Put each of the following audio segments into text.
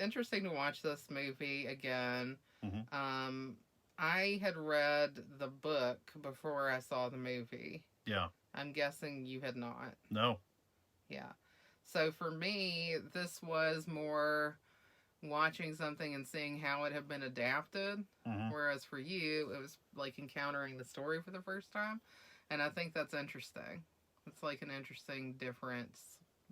interesting to watch this movie again. Hmm. Um, I had read the book before I saw the movie. Yeah. I'm guessing you had not. No. Yeah. So for me, this was more watching something and seeing how it had been adapted. Hmm. Whereas for you, it was like encountering the story for the first time. And I think that's interesting. It's like an interesting difference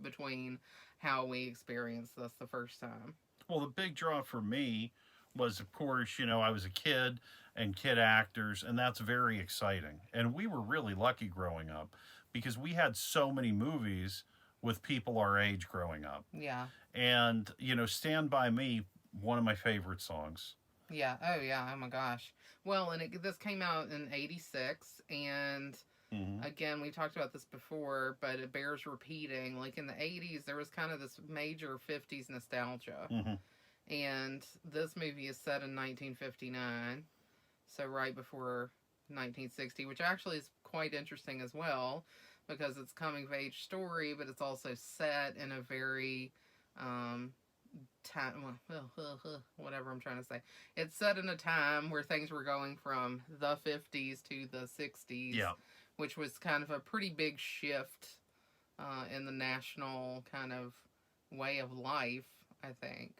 between how we experienced this the first time. Well, the big draw for me was, of course, I was a kid and kid actors, and that's very exciting. And we were really lucky growing up because we had so many movies with people our age growing up. Yeah. And, Stand By Me, one of my favorite songs. Yeah. Oh, yeah. Oh, my gosh. Well, and this came out in 86. And Hmm. again, we talked about this before, but it bears repeating. Like in the 80s, there was kind of this major 50s nostalgia. Hmm. And this movie is set in 1959. So right before 1960, which actually is quite interesting as well because it's coming of age story, but it's also set in a very um, time, whatever I'm trying to say. It's set in a time where things were going from the 50s to the 60s, Yeah. which was kind of a pretty big shift in the national kind of way of life, I think.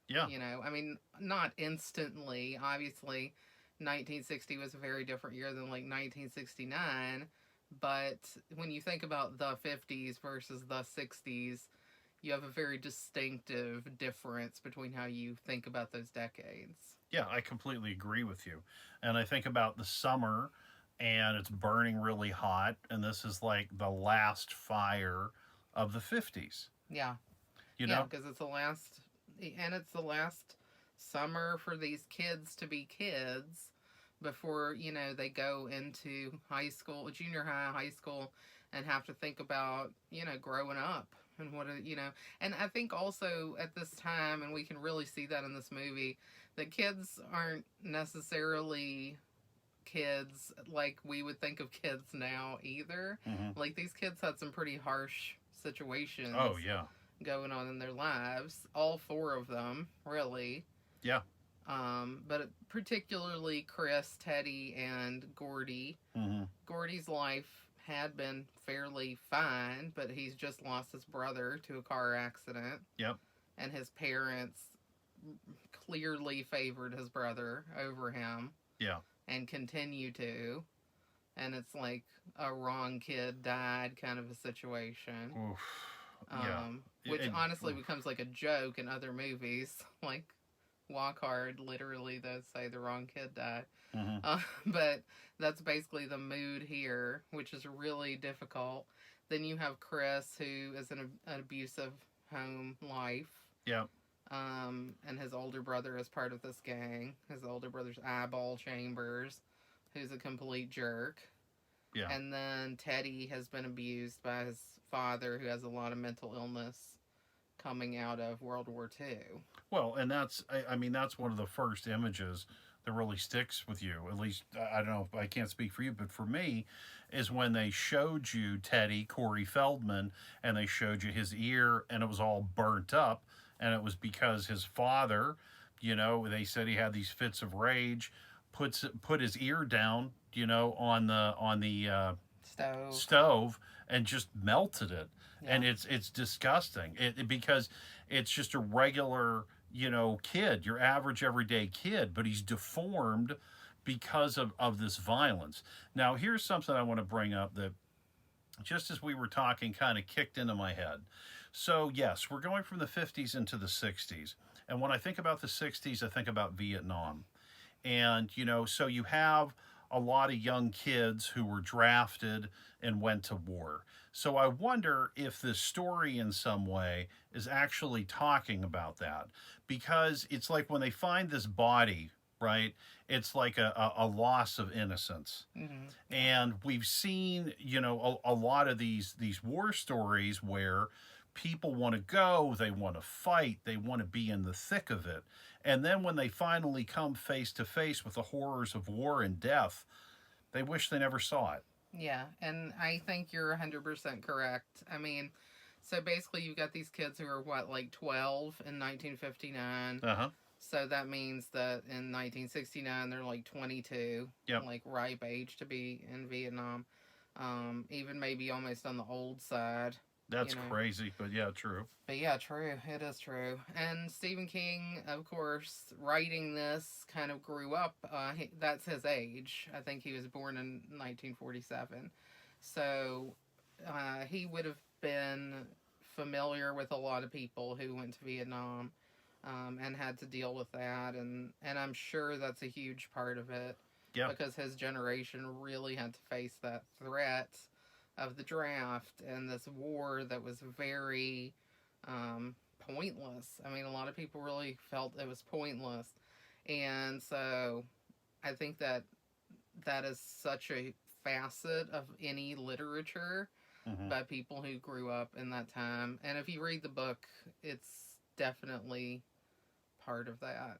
Yeah. I mean, not instantly. Obviously, 1960 was a very different year than like 1969. But when you think about the 50s versus the 60s, you have a very distinctive difference between how you think about those decades. Yeah, I completely agree with you. And I think about the summer and it's burning really hot, and this is like the last fire of the 50s, Yeah. you Yeah, know? because it's the last summer for these kids to be kids before, they go into high school, junior high, high school, and have to think about, growing up and and I think also at this time, and we can really see that in this movie, that kids aren't necessarily kids like we would think of kids now either. Hmm. Like these kids had some pretty harsh situations Oh, yeah. going on in their lives. All four of them, really. Yeah. But particularly Chris, Teddy, and Gordy. Hmm. Gordy's life had been fairly fine, but he's just lost his brother to a car accident, Yep. and his parents clearly favored his brother over him Yeah. and continue to. And it's like a wrong kid died kind of a situation. Oof. Yeah. Which And, honestly oof. becomes like a joke in other movies. Like Walk Hard, literally, they say the wrong kid died. Hmm. But that's basically the mood here, which is really difficult. Then you have Chris, who is in an abusive home life. Yeah. And his older brother is part of this gang. His older brother's Eyeball Chambers, who's a complete jerk. Yeah. And then Teddy has been abused by his father, who has a lot of mental illness coming out of World War II. Well, and I mean, that's one of the first images that really sticks with you. At least, I don't know, I can't speak for you, but for me, is when they showed you Teddy, Corey Feldman, and they showed you his ear, and it was all burnt up. And it was because his father, they said he had these fits of rage, put his ear down, on the Stove. stove and just melted it. Yeah. And it's disgusting. Because it's just a regular, kid, your average everyday kid, but he's deformed because of this violence. Now, here's something I want to bring up that just as we were talking kind of kicked into my head. So, yes, we're going from the 50s into the 60s. And when I think about the 60s, I think about Vietnam. And, so you have a lot of young kids who were drafted and went to war. So I wonder if this story in some way is actually talking about that. Because it's like when they find this body, right? It's like a loss of innocence. Mm-hmm. And we've seen, a lot of these war stories where people want to go, they want to fight, they want to be in the thick of it. And then when they finally come face to face with the horrors of war and death, they wish they never saw it. Yeah, and I think you're 100% correct. I mean, So basically, you've got these kids who are what, like 12 in 1959. Uh huh. So that means that in 1969 they're like 22, Yep. like ripe age to be in Vietnam. Even maybe almost on the old side, That's you know. crazy, but yeah, true. But yeah, true. It is true. And Stephen King, of course, writing this kind of grew up. That's his age. I think he was born in 1947. So he would have been familiar with a lot of people who went to Vietnam and had to deal with that. And I'm sure that's a huge part of it Yeah. because his generation really had to face that threat of the draft and this war that was very pointless. I mean, a lot of people really felt it was pointless. And so I think that that is such a facet of any literature Hmm. by people who grew up in that time. And if you read the book, it's definitely part of that.